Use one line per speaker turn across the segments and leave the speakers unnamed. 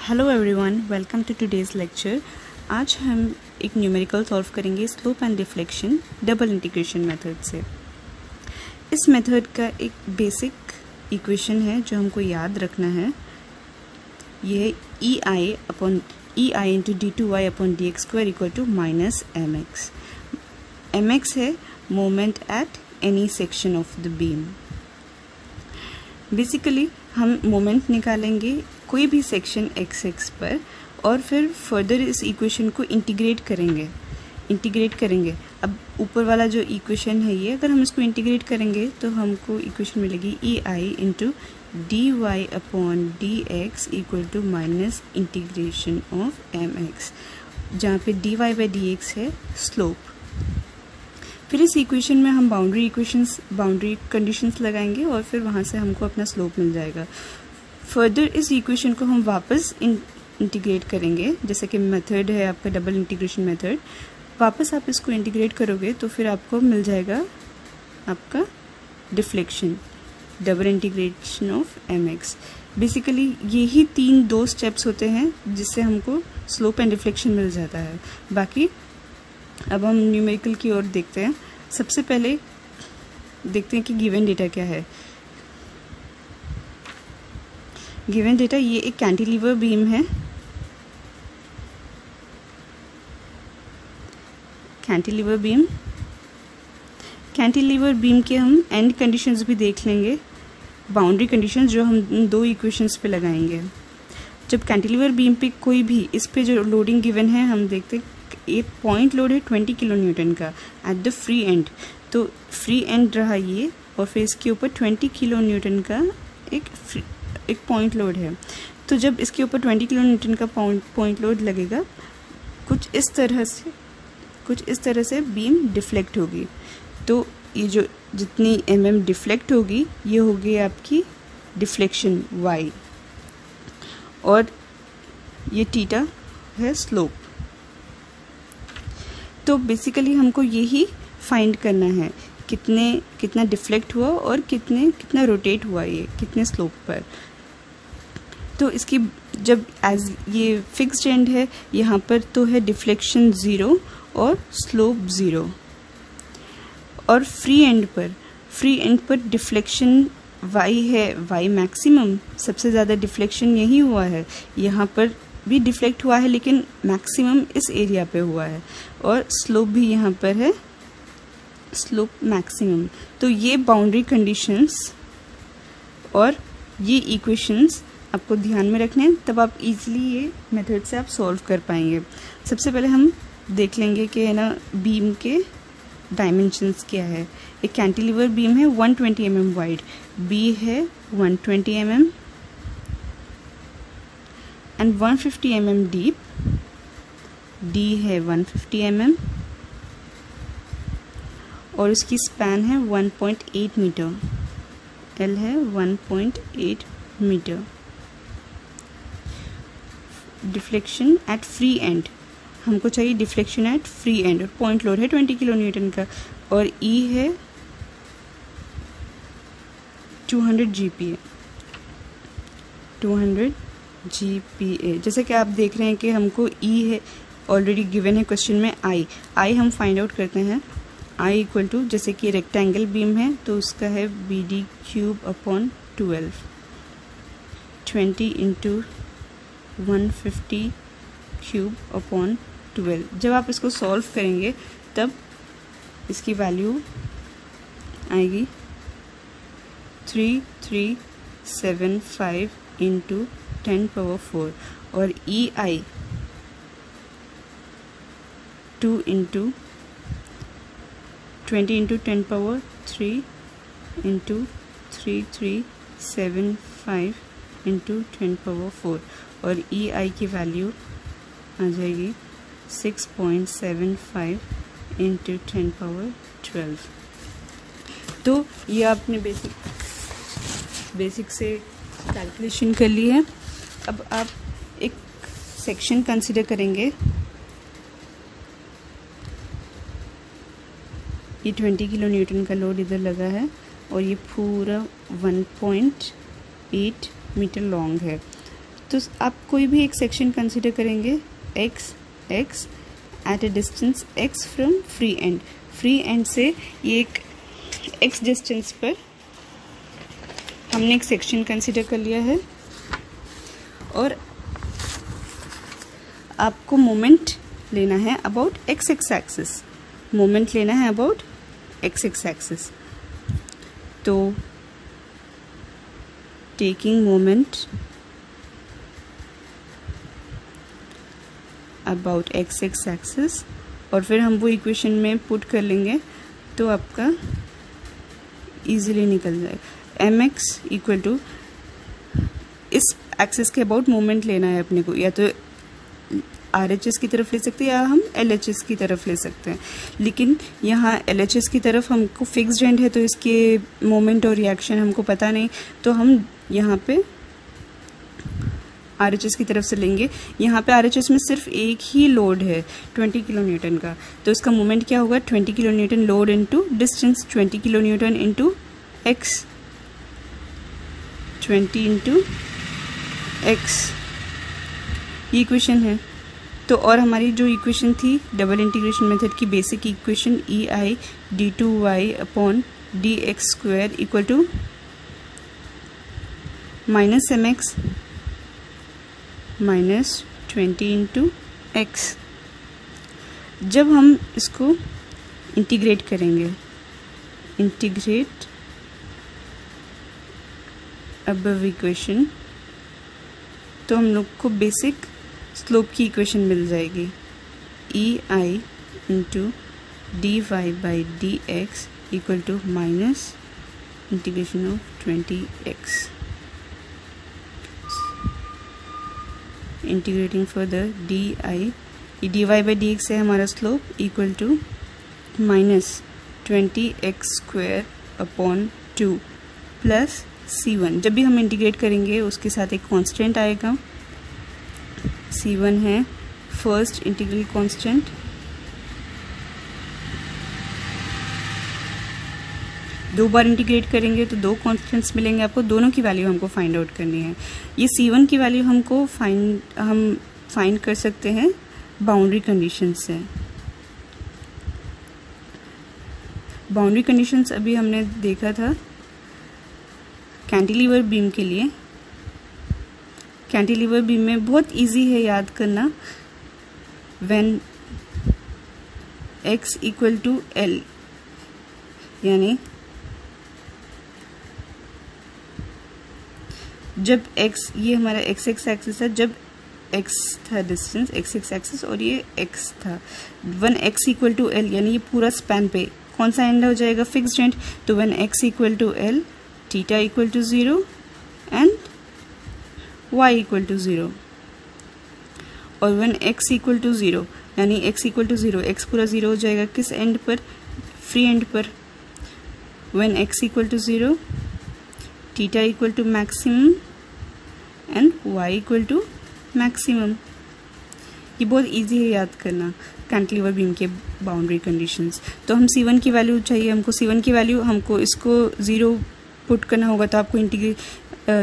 Hello everyone, welcome to today's lecture. आज हम एक न्यूमेरिकल सॉल्व करेंगे slope and deflection double integration method से। इस मेथड का एक बेसिक इक्वेशन है जो हमको याद रखना है। यह EI into d2y upon dx square equal to minus mx। mx है moment at any section of the beam. Basically हम मोमेंट निकालेंगे कोई भी सेक्शन x पर और फिर फर्दर इस इक्वेशन को इंटीग्रेट करेंगे। अब ऊपर वाला जो इक्वेशन है ये, अगर हम इसको इंटीग्रेट करेंगे तो हमको इक्वेशन मिलेगी EI into dy upon dx equal to minus integration of mx, जहाँ पे dy बाई dx है स्लोप। फिर इस इक्वेशन में हम बाउंड्री कंडीशंस लगाएंगे और फिर वहाँ से हमको अपना स्लोप मिल जाएगा। फर्दर इस इक्वेशन को हम वापस इंटीग्रेट करेंगे, जैसे कि मेथड है आपका डबल इंटीग्रेशन मेथड। वापस आप इसको इंटीग्रेट करोगे तो फिर आपको मिल जाएगा आपका deflection, double integration of mx। Basically यही दो स्टेप्स होते हैं जिससे हमको स्लोप एंड डिफ्लेक्शन मिल जाता है। बाकी अब हम न्यूमेरिकल की ओर देखते हैं। सबसे पहले देखते हैं कि गिवन डेटा क्या है। गिवन डेटा ये एक कैंटिलीवर बीम है। कैंटिलीवर बीम के हम एंड कंडीशंस भी देख लेंगे, बाउंड्री कंडीशंस जो हम दो इक्वेशंस पे लगाएंगे। जब कैंटिलीवर बीम पे कोई भी इस पे जो लोडिंग गिवन है, हम देखते हैं एक पॉइंट लोड है 20 किलो न्यूटन का एट द फ्री एंड। तो फ्री एंड रहा ये, और फिर इसके ऊपर 20 किलो न्यूटन का एक पॉइंट लोड है। तो जब इसके ऊपर 20 किलो न्यूटन का पॉइंट लोड लगेगा, कुछ इस तरह से बीम डिफ्लेक्ट होगी। तो ये जो जितनी mm डिफ्लेक्ट होगी ये होगी आपकी डिफ्लेक्शन y, और ये थीटा है स्लोप। तो बेसिकली हमको यही फाइंड करना है, कितना डिफ्लेक्ट हुआ और कितना रोटेट हुआ, ये कितने स्लोप पर। तो इसकी जब एज ये फिक्स्ड एंड है यहाँ पर, तो है डिफ्लेक्शन 0 और स्लोप 0। और फ्री एंड पर डिफ्लेक्शन y है, y मैक्सिमम, सबसे ज़्यादा डिफ्लेक्शन यही हुआ है। यहाँ पर भी डिफ्लेक्ट हुआ है लेकिन मैक्सिमम इस एरिया पे हुआ है, और स्लोप भी यहाँ पर है, स्लोप मैक्सिमम। तो ये बाउंड्री कंडीशंस और ये इक्वेशंस आपको ध्यान में रखने हैं, तब आप इजीली ये मेथड से आप सॉल्व कर पाएंगे। सबसे पहले हम देख लेंगे कि है ना बीम के डायमेंशंस क्या है। एक कैंटिलीवर बीम है 120 mm वाइड, बी है 120 mm and 150 mm deep, D है 150 mm और इसकी स्पैन है 1.8 मीटर, एल है 1.8 metre. Deflection at free end, हमको चाहिए डिफ्लेक्शन एट फ्री एंड, और पॉइंट लोड है 20 किलो न्यूटन का, और ई है 200 GPa। जैसे कि आप देख रहे हैं कि हमको ई है ऑलरेडी गिवन है क्वेश्चन में। आई हम फाइंड आउट करते हैं। आई इक्वल टू, जैसे कि रेक्टेंगल बीम है तो उसका है BD cube upon 12, 20 into 150 cube upon 12। जब आप इसको सॉल्व करेंगे तब इसकी वैल्यू आएगी 3375 इंटू 10 पावर 4, और EI 2 into 20 into 10 power 3 into 3375 into 10 power 4, और EI की वैल्यू आ जाएगी 6.75 इंटू 10 पावर 12। तो ये आपने बेसिक से कैलकुलेशन कर ली है। अब आप एक सेक्शन कंसीडर करेंगे। ये 20 किलो न्यूटन का लोड इधर लगा है और ये पूरा 1.8 मीटर लॉन्ग है। तो आप कोई भी एक सेक्शन कंसिडर करेंगे x at a distance x from free end. Free end से ये एक x डिस्टेंस पर हमने एक सेक्शन कंसिडर कर लिया है और आपको मोमेंट लेना है अबाउट x एक्सिस। मोमेंट लेना है अबाउट x एक्सिस। तो taking moment about x axis और फिर हम वो इक्वेशन में पुट कर लेंगे तो आपका इजीली निकल जाएगा। mx इक्वल टू इस एक्सिस के अबाउट मोमेंट लेना है अपने को, या तो RHS की तरफ ले सकते हैं या हम LHS की तरफ ले सकते हैं, लेकिन यहाँ LHS की तरफ हमको फिक्स्ड एंड है तो इसके मोमेंट और रिएक्शन हमको पता नहीं, तो हम यहाँ पे RHS की तरफ से लेंगे। यहाँ पे RHS में सिर्फ एक ही लोड है 20 किलो न्यूटन का, तो इसका मोमेंट क्या होगा 20 kilo newton load into distance, 20 kilo newton into x, 20 into x, ये इक्वेशन है। तो और हमारी जो इक्वेशन थी डबल इंटीग्रेशन मेथड की basic equation EI d2y upon dx square equal to minus mx minus 20 into x। जब हम इसको इंटीग्रेट करेंगे, इंटीग्रेट अबव इक्वेशन, तो हम लोग को बेसिक स्लोप की इक्वेशन मिल जाएगी EI into dy by dx equal to minus integration of 20x। Integrating further dy by dx है हमारा slope equal to minus 20x square upon 2 plus C1। जब भी हम इंटीग्रेट करेंगे उसके साथ एक कांस्टेंट आएगा, C1 है फर्स्ट इंटीग्रल कांस्टेंट। दो बार इंटीग्रेट करेंगे तो दो कांस्टेंट्स मिलेंगे आपको, दोनों की वैल्यू हमको फाइंड आउट करनी है। ये C1 की वैल्यू हम फाइंड कर सकते हैं बाउंड्री कंडीशन से। बाउंड्री कंडीशंस अभी हमने देखा था कैंटिलीवर बीम के लिए। कैंटिलीवर बीम में बहुत इजी है याद करना, when x equal to L, यानी जब x, ये हमारा x एक्सिस है, जब x था डिस्टेंस x एक्सिस और ये x था, when x equal to L, यानी ये पूरा स्पैन पे कौन सा एंड हो जाएगा फिक्स्ड एंड, तो when x equal to L theta equal to 0 and y equal to 0, और व्हेन x इक्वल टू 0 यानी x इक्वल टू 0, x पूरा 0 हो जाएगा किस एंड पर, फ्री एंड पर, when x equal to 0 theta equal to maximum and y equal to maximum. ये बहुत इजी है याद करना कैंटिलीवर बीम के बाउंड्री कंडीशंस। तो हम C1 की वैल्यू चाहिए हमको, C1 की वैल्यू हमको इसको 0 पुट करना होगा, तो आपको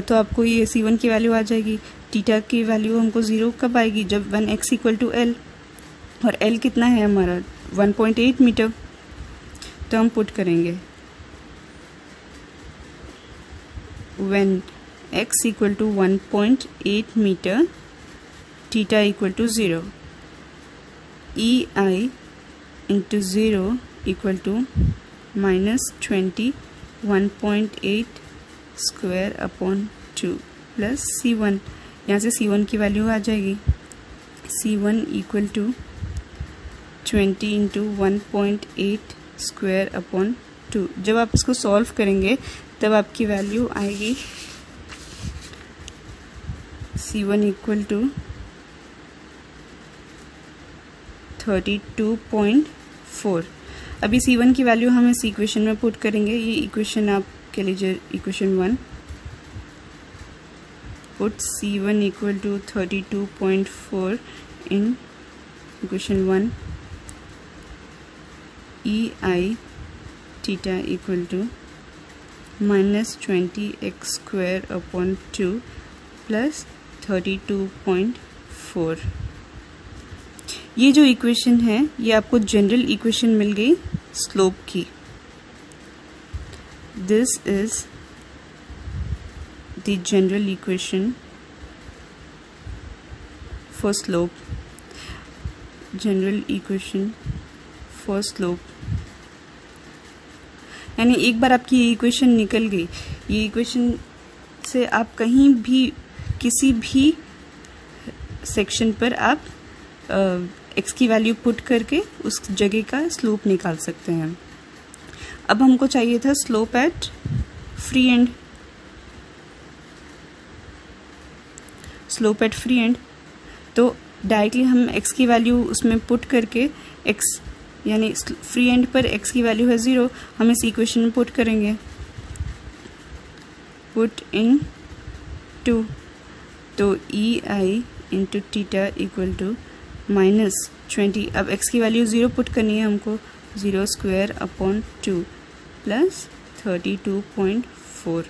तो आपको ये C1 की वैल्यू आ जाएगी। थीटा की वैल्यू हमको 0 कब आएगी, जब when x equal to L, और L कितना है हमारा 1.8 मीटर, तो हम पुट करेंगे when x equal to 1.8 metre theta equal to 0, EI into 0 equal to minus 21.8 square upon 2 plus C1। यहाँ से C1 की वैल्यू आ जाएगी, C1 equal to 20 into 1.8 square upon 2। जब आप इसको सॉल्व करेंगे तब आपकी वैल्यू आएगी C1 इक्वल टू 32.4। अभी C1 की वैल्यू हम इस इक्वेशन में पुट करेंगे। ये इक्वेशन आप के लीजिए equation 1, put C1 equal to 32.4 in equation 1, EI theta equal to minus 20x square upon 2 plus 32.4। ये जो इक्वेशन है ये आपको जनरल इक्वेशन मिल गई स्लोप की। This is the general equation for slope, general equation for slope. यानी एक बार आपकी ये इक्वेशन निकल गई, ये इक्वेशन से आप कहीं भी किसी भी सेक्शन पर आप x की वैल्यू पुट करके उस जगह का स्लोप निकाल सकते हैं। अब हमको चाहिए था slope at free end, slope at free end. तो डायरेक्टली हम x की वैल्यू उसमें पुट करके x यानी फ्री एंड पर x की वैल्यू है 0, हम इस इक्वेशन में पुट करेंगे, पुट इन टू, तो EI into theta equal to -20। अब x की वैल्यू 0 पुट करनी है हमको, 0 स्क्वायर अपॉन 2 प्लस 32.4।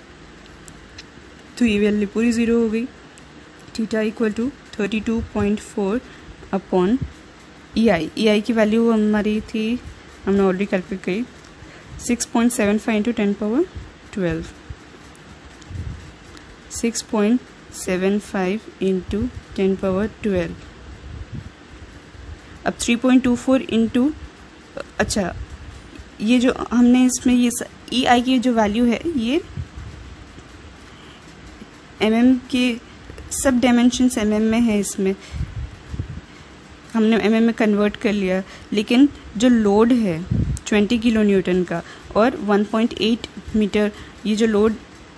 तो ये वैल्यू पूरी 0 हो गई। Theta equal to 32.4 upon EI की वैल्यू हमारी थी, हमने ऑलरेडी कैलकुलेट करी, 6.75 इंटू 10 पावर 12, 6.75 इंटू 10 पावर 12। अब 3.24 इंटू, अच्छा ये जो हमने इसमें ये EI की जो वैल्यू है ये mm के सब डायमेंशंस mm में है, इसमें हमने mm में कन्वर्ट कर लिया, लेकिन जो लोड है 20 किलो न्यूटन का और 1.8 मीटर ये जो लोड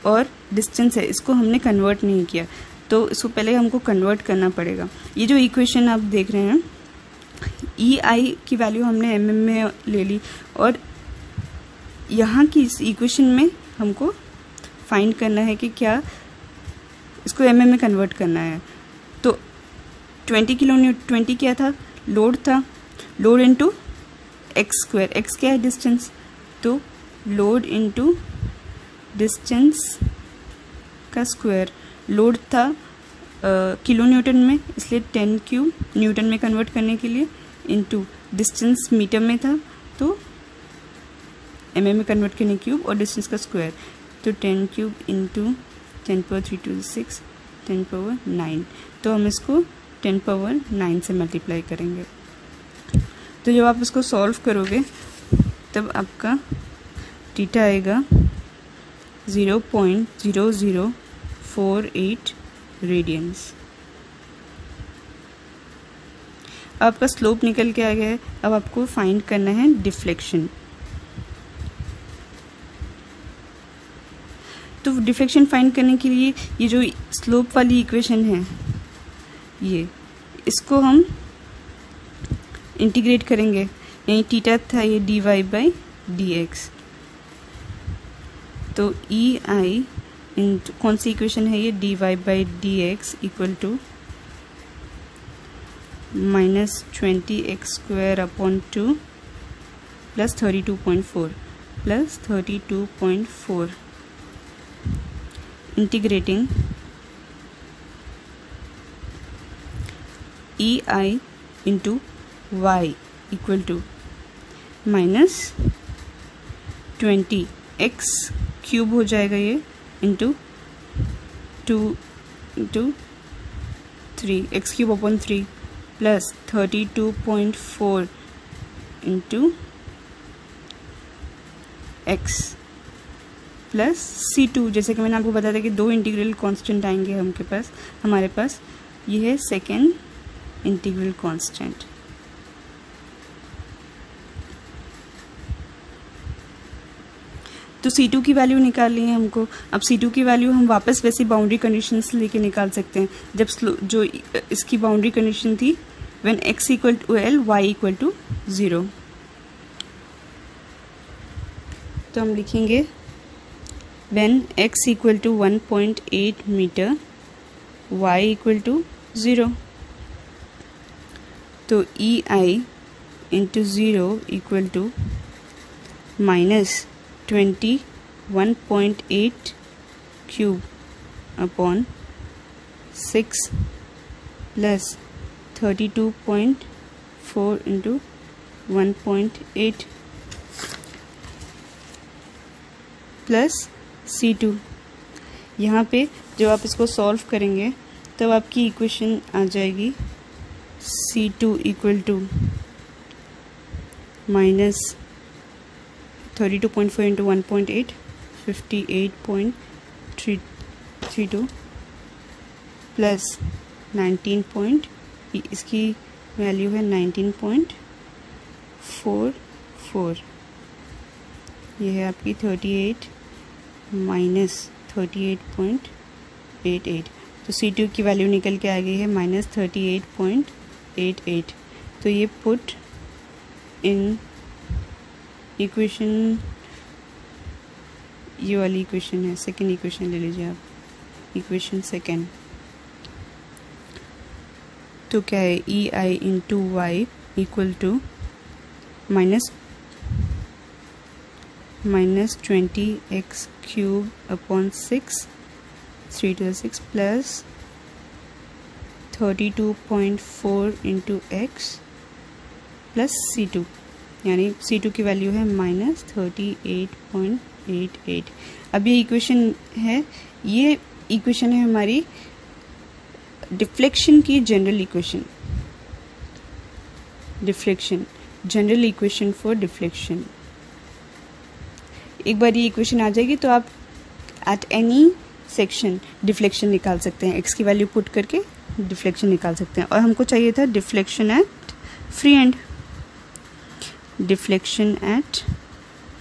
और डिस्टेंस है इसको हमने कन्वर्ट नहीं किया, तो इसको पहले हमको कन्वर्ट करना पड़ेगा। ये जो इक्वेशन आप देख रहे हैं EI की वैल्यू हमने mm में ले ली और यहाँ की इस इक्वेशन में हमको फाइंड करना है कि क्या इसको mm में कन्वर्ट करना है। तो 20 किलो न्यूटन, 20 क्या था, लोड था, load into x square, x क्या है डिस्टेंस, तो लोड इनटू डिस्टेंस का स्क्वायर। लोड था किलो न्यूटन में, इसलिए 10 क्यूब न्यूटन में कन्वर्ट करने के लिए, इनटू डिस्टेंस मीटर में था तो mm में कन्वर्ट करने क्यूब और डिस्टेंस का स्क्वायर, तो 10 cube into 10 power 3 to 6 10 power 9। तो हम इसको 10 पावर 9 से मल्टीप्लाई करेंगे। तो जब आप इसको सॉल्व करोगे तब आपका थीटा आएगा 0.0048 रेडियंस। आपका स्लोप निकल के आ गया है। अब आपको फाइंड करना है डिफ्लेक्शन। तो डिफ्लेक्शन फाइंड करने के लिए ये जो स्लोप वाली इक्वेशन है ये, इसको हम इंटीग्रेट करेंगे। यानी थीटा था ये dy/dx, तो EI कौन सी इक्वेशन है ये, dy/dx equal to -20x² upon 2 plus 32.4 plus 32.4 integrating EI into y equal to -20x³ हो जाएगा ये, into 2 into 3 x³ upon 3 plus 32.4 into x plus C2। जैसे कि मैंने आपको बताया था कि दो इंटीग्रल कांस्टेंट आएंगे हमारे पास ये है सेकेंड इंटीग्रल कांस्टेंट। तो C2 की वैल्यू निकालनी है हमको। अब C2 की वैल्यू हम वापस वैसी बाउंड्री कंडीशंस लेके निकाल सकते हैं। जब जो इसकी बाउंड्री कंडीशन थी when x equal to L y equal to 0, तो हम लिखेंगे when x equal to 1.8 metre y equal to 0, तो EI into 0 equal to -21.8³ upon 6 plus 32.4 into 1.8 plus C2। यहाँ पे जब आप इसको सॉल्व करेंगे तब आपकी इक्वेशन आ जाएगी C2 equal to minus 32.4 into 1.8 58.32 plus 19 इसकी वैल्यू है 19.44। ये है आपकी 38 माइनस 38.88। तो C2 की वैल्यू निकल के आ गई है माइनस 38.88। तो ये पुट इन इक्वेशन, ये वाली इक्वेशन है, सेकेंड इक्वेशन ले लीजिए आप, इक्वेशन सेकेंड। तो क्या है, E I into Y equal to minus 20x cube upon 6 3 to 6 plus 32.4 into X plus C2, यानी C2 की वैल्यू है माइनस 38.88। अब ये इक्वेशन है, ये इक्वेशन है हमारी डिफ्लेक्शन की general equation, deflection general equation for deflection. एक बार ये इक्वेशन आ जाएगी तो आप एट एनी सेक्शन डिफ्लेक्शन निकाल सकते हैं, x की वैल्यू पुट करके डिफ्लेक्शन निकाल सकते हैं। और हमको चाहिए था deflection at free and, deflection at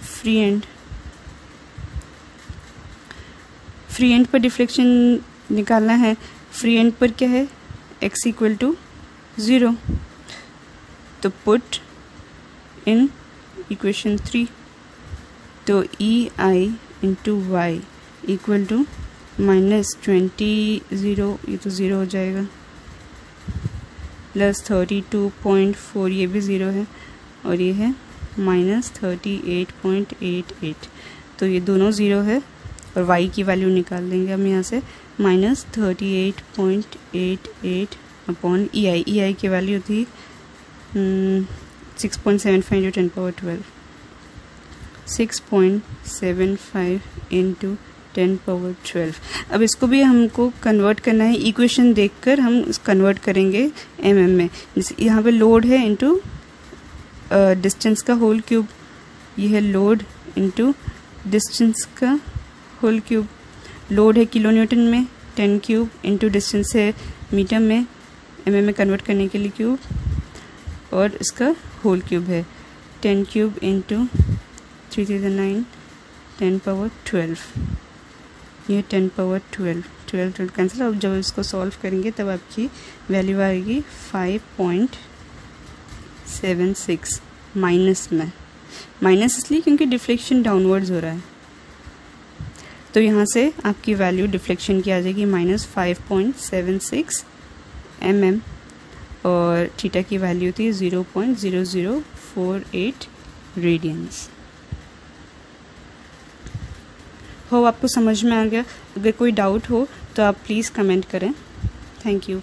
free end. Free end पर डिफ्लेक्शन निकालना है। फ्री एंड पर क्या है, x इक्वल टू 0। तो पुट इन इक्वेशन 3, तो E I into Y equal to minus 20 ये तो 0 हो जाएगा, प्लस 32.4 ये भी 0 है, और ये है माइनस 38.88। तो ये दोनों 0 है और y की वैल्यू निकाल देंगे हम यहाँ से, माइनस 38.88 अपॉन ई आई की वैल्यू थी 6.75 इंटू 10 पावर 12, 6.75 इंटू 10 पावर 12। अब इसको भी हमको कन्वर्ट करना है, इक्वेशन देखकर हम कन्वर्ट करेंगे mm में। यहाँ पे लोड है इंटू डिस्टेंस का होल क्यूब, ये है लोड इंटू डिस्टेंस का होल क्यूब। लोड है किलो न्यूटन में, 10 क्यूब इंटू डिस्टेंस है मीटर में, mm में कन्वर्ट करने के लिए क्यूब, और इसका होल क्यूब है 10 क्यूब इंटू 3 10 पावर 12, ये 10 पावर 12 कैंसिल। अब जब इसको सॉल्व करेंगे तब आपकी वैल्यू आएगी 5.76 माइनस में, माइनस इसलिए क्योंकि डिफ्लेक्शन डाउनवर्ड्स हो रहा है। तो यहाँ से आपकी वैल्यू डिफ्लेक्शन की आ जाएगी माइनस 5.76 mm, और थीटा की वैल्यू थी 0.0048 रेडियंस। हो आपको समझ में आ गया? अगर कोई डाउट हो तो आप प्लीज़ कमेंट करें। Thank you.